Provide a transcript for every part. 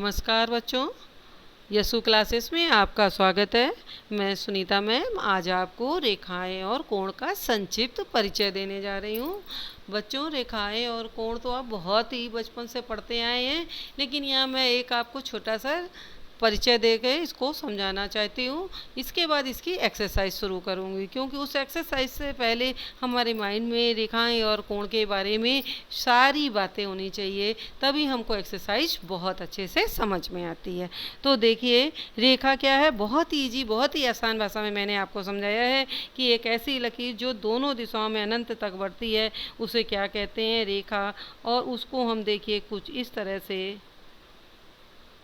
नमस्कार बच्चों, यसु क्लासेस में आपका स्वागत है। मैं सुनीता मैम आज आपको रेखाएं और कोण का संक्षिप्त परिचय देने जा रही हूँ। बच्चों, रेखाएं और कोण तो आप बहुत ही बचपन से पढ़ते आए हैं, लेकिन यहाँ मैं एक आपको छोटा सा परिचय देकर इसको समझाना चाहती हूँ। इसके बाद इसकी एक्सरसाइज शुरू करूँगी, क्योंकि उस एक्सरसाइज से पहले हमारे माइंड में रेखाएं और कोण के बारे में सारी बातें होनी चाहिए, तभी हमको एक्सरसाइज बहुत अच्छे से समझ में आती है। तो देखिए, रेखा क्या है, बहुत ही ईजी, बहुत ही आसान भाषा में मैंने आपको समझाया है कि एक ऐसी लकीर जो दोनों दिशाओं में अनंत तक बढ़ती है उसे क्या कहते हैं, रेखा। और उसको हम देखिए कुछ इस तरह से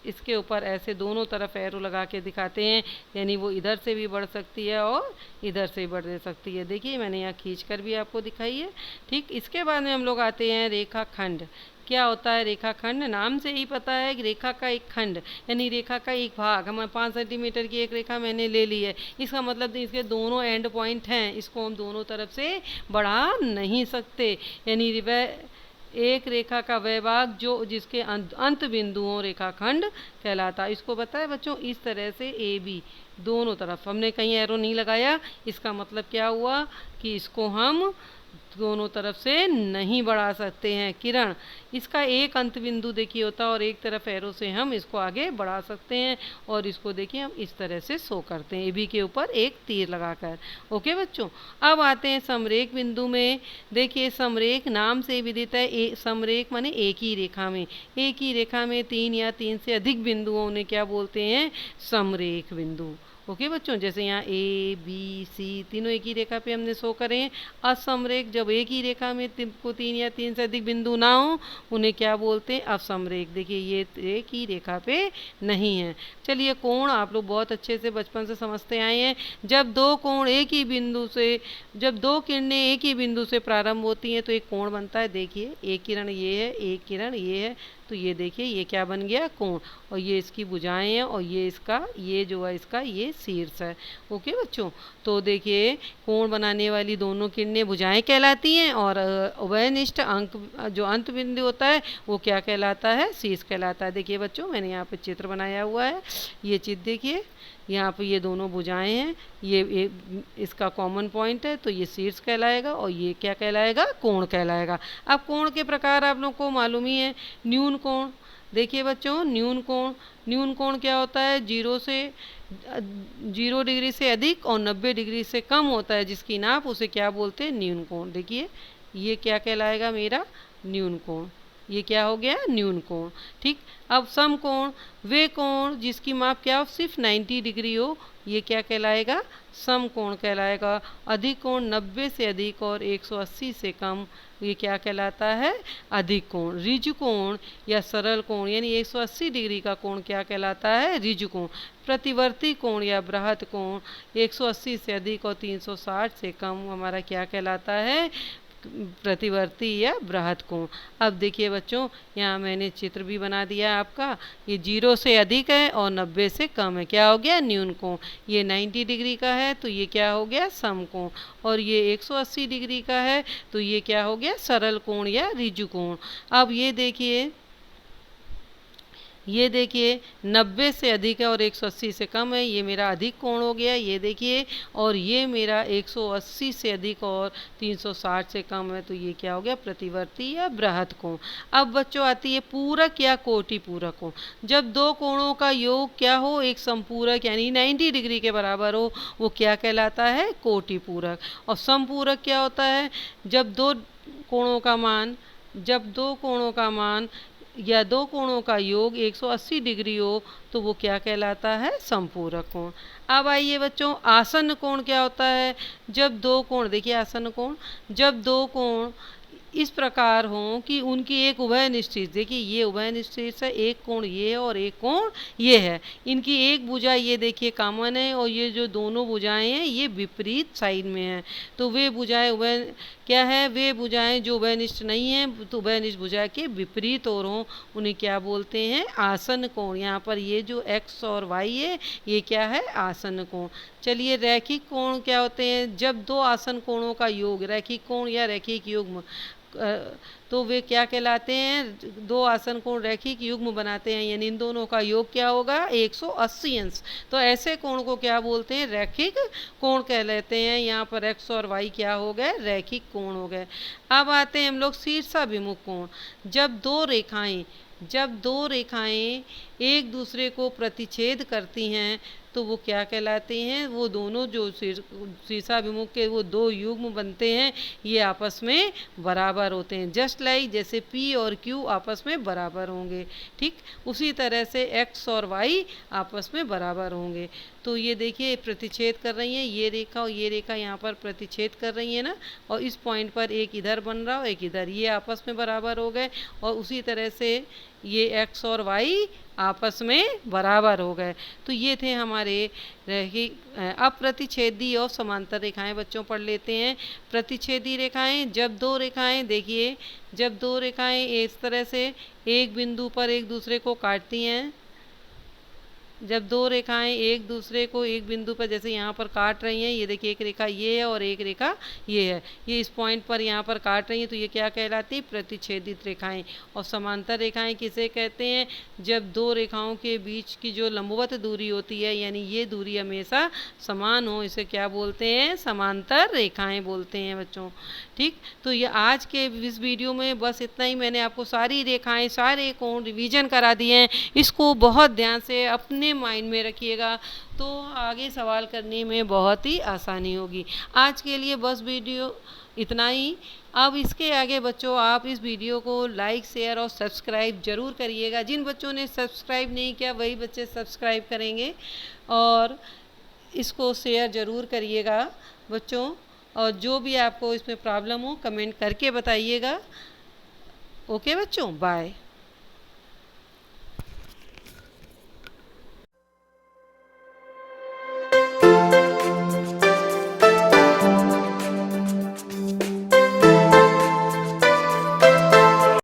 इसके ऊपर ऐसे दोनों तरफ एरो लगा के दिखाते हैं, यानी वो इधर से भी बढ़ सकती है और इधर से भी बढ़ सकती है। देखिए, मैंने यहाँ खींच कर भी आपको दिखाई है। ठीक, इसके बाद में हम लोग आते हैं रेखा खंड। क्या होता है रेखा खंड? नाम से ही पता है कि रेखा का एक खंड, यानी रेखा का एक भाग। हम 5 सेंटीमीटर की एक रेखा मैंने ले ली है, इसका मतलब इसके दोनों एंड पॉइंट हैं, इसको हम दोनों तरफ से बढ़ा नहीं सकते। यानी वह एक रेखा का वह भाग जो जिसके अंत बिंदुओं रेखाखंड कहलाता है। इसको पता है बच्चों, इस तरह से ए बी दोनों तरफ हमने कहीं एरो नहीं लगाया, इसका मतलब क्या हुआ कि इसको हम दोनों तरफ से नहीं बढ़ा सकते हैं। किरण, इसका एक अंत बिंदु देखिए होता है और एक तरफ एरो से हम इसको आगे बढ़ा सकते हैं, और इसको देखिए हम इस तरह से शो करते हैं, ए बी के ऊपर एक तीर लगाकर। ओके बच्चों, अब आते हैं समरेख बिंदु में। देखिए, समरेख नाम से विदित है, समरेख माने एक ही रेखा में, एक ही रेखा में 3 या 3 से अधिक बिंदुओं उन्हें क्या बोलते हैं, समरेख बिंदु। ओके बच्चों, जैसे यहाँ ए बी सी तीनों एक ही रेखा पे हमने शो करें। असमरेख, जब एक ही रेखा में 3 या 3 से अधिक बिंदु ना हो उन्हें क्या बोलते हैं, असमरेख। देखिए, ये एक ही रेखा पे नहीं है। चलिए, कोण आप लोग बहुत अच्छे से बचपन से समझते आए हैं। जब दो कोण एक ही बिंदु से, जब दो किरणें एक ही बिंदु से प्रारंभ होती हैं तो एक कोण बनता है। देखिए, एक किरण ये है, एक किरण ये है, तो ये देखिए ये क्या बन गया, कोण। और ये इसकी भुजाएं हैं और ये इसका, ये जो है इसका ये शीर्ष है। ओके बच्चों, तो देखिए कोण बनाने वाली दोनों किरणें भुजाएं कहलाती हैं, और उभयनिष्ठ अंक जो अंत बिंदु होता है वो क्या कहलाता है, शीर्ष कहलाता है। देखिए बच्चों, मैंने यहाँ पे चित्र बनाया हुआ है, ये चित्र देखिए, यहाँ पे ये दोनों भुजाएं हैं, ये इसका कॉमन पॉइंट है, तो ये शीर्ष कहलाएगा और ये क्या कहलाएगा, कोण कहलाएगा। अब कोण के प्रकार आप लोग को मालूम ही है। न्यून कोण, देखिए बच्चों, न्यून कोण, न्यून कोण क्या होता है, 0 डिग्री से अधिक और 90 डिग्री से कम होता है, जिसकी नाप उसे क्या बोलते हैं, न्यून कोण। देखिए, ये क्या कहलाएगा, मेरा न्यून कोण, ये क्या हो गया, न्यून कोण। ठीक, अब समकोण, वे कोण जिसकी माप क्या हो, सिर्फ 90 डिग्री हो, ये क्या कहलाएगा, समकोण कहलाएगा। अधिक कोण 90 से अधिक और 180 से कम, ये क्या कहलाता है, अधिक कोण। ऋजु कोण या सरल कोण यानी 180 डिग्री का कोण क्या कहलाता है, ऋजु कोण। प्रतिवर्ती कोण या बृहत कोण 180 से अधिक और 360 से कम हमारा क्या कहलाता है, प्रतिवर्ती या बृहत कोण। अब देखिए बच्चों, यहाँ मैंने चित्र भी बना दिया आपका, ये 0 से अधिक है और 90 से कम है, क्या हो गया, न्यून कोण। ये 90 डिग्री का है तो ये क्या हो गया, समकोण। और ये 180 डिग्री का है तो ये क्या हो गया, सरल कोण या ऋजु कोण। अब ये देखिए 90 से अधिक है और 180 से कम है, ये मेरा अधिक कोण हो गया, ये देखिए। और ये मेरा 180 से अधिक और 360 से कम है, तो ये क्या हो गया, प्रतिवर्ती या बृहत कोण। अब बच्चों आती है पूरक या कोटि पूरक कोण। जब दो कोणों का योग क्या हो, एक संपूरक यानी 90 डिग्री के बराबर हो, वो क्या कहलाता है, कोटि पूरक। और संपूरक क्या होता है, जब दो कोणों का मान या दो कोणों का योग 180 डिग्री हो तो वो क्या कहलाता है, संपूरक कोण। अब आइए बच्चों, आसन्न कोण क्या होता है, जब दो कोण, देखिए आसन्न कोण, जब दो कोण इस प्रकार हों कि उनकी एक उभयनिष्ठ, देखिए ये उभयनिष्ठ है, एक कोण ये है और एक कोण ये है, इनकी एक भुजा ये देखिए कॉमन है और ये जो दोनों भुजाएं हैं ये विपरीत साइड में हैं, तो वे भुजाएं उभय क्या है, वे भुजाएं जो उभयनिष्ठ नहीं हैं, तो उभयनिष्ठ भुजा के विपरीत और हों उन्हें क्या बोलते हैं, आसन्न कोण। यहाँ पर ये जो x और y है ये क्या है, आसन्न कोण। चलिए, रैखिक कोण क्या होते हैं, जब दो आसन्न कोणों का योग, रैखिक कोण या रैखिक युग्म तो वे क्या कहलाते हैं? दो आसन कोण रैखिक युग्म बनाते हैं, यानी इन दोनों का योग क्या होगा? 180 अंश। तो ऐसे कोण को क्या बोलते हैं? रैखिक कोण कह लेते हैं। यहाँ पर एक्स और वाई क्या हो गए? रैखिक कोण हो गए। अब आते हैं हम लोग शीर्षाभिमुख कोण। जब दो रेखाएं एक दूसरे को प्रतिच्छेद करती हैं तो वो क्या कहलाते हैं? वो दोनों जो शीर्षाभिमुख के वो दो युग्म बनते हैं, ये आपस में बराबर होते हैं। जस्ट लाइक जैसे P और Q आपस में बराबर होंगे, ठीक उसी तरह से X और Y आपस में बराबर होंगे। तो ये देखिए प्रतिच्छेद कर रही हैं, ये रेखा और ये रेखा यहाँ पर प्रतिच्छेद कर रही है ना, और इस पॉइंट पर एक इधर बन रहा और एक इधर, ये आपस में बराबर हो गए। और उसी तरह से ये X और Y आपस में बराबर हो गए। तो ये थे हमारे अप्रतिच्छेदी और समांतर रेखाएं। बच्चों पढ़ लेते हैं। प्रतिच्छेदी रेखाएं, जब दो रेखाएं इस तरह से एक बिंदु पर एक दूसरे को काटती हैं, जब दो रेखाएं एक दूसरे को एक बिंदु पर जैसे यहाँ पर काट रही हैं, ये देखिए एक रेखा ये है और एक रेखा ये है, ये इस पॉइंट पर यहाँ पर काट रही हैं, तो ये क्या कहलाती है? प्रतिच्छेदित रेखाएं। और समांतर रेखाएं किसे कहते हैं? जब दो रेखाओं के बीच की जो लंबवत दूरी होती है, यानी ये दूरी हमेशा समान हो, इसे क्या बोलते हैं? समांतर रेखाएं बोलते हैं बच्चों, ठीक। तो ये आज के इस वीडियो में बस इतना ही। मैंने आपको सारी रेखाएं, सारे कोण रिवीजन करा दिए हैं। इसको बहुत ध्यान से अपने माइंड में रखिएगा, तो आगे सवाल करने में बहुत ही आसानी होगी। आज के लिए बस वीडियो इतना ही। अब इसके आगे बच्चों आप इस वीडियो को लाइक, शेयर और सब्सक्राइब जरूर करिएगा। जिन बच्चों ने सब्सक्राइब नहीं किया वही बच्चे सब्सक्राइब करेंगे, और इसको शेयर ज़रूर करिएगा बच्चों। और जो भी आपको इसमें प्रॉब्लम हो कमेंट करके बताइएगा। ओके बच्चों, बाय।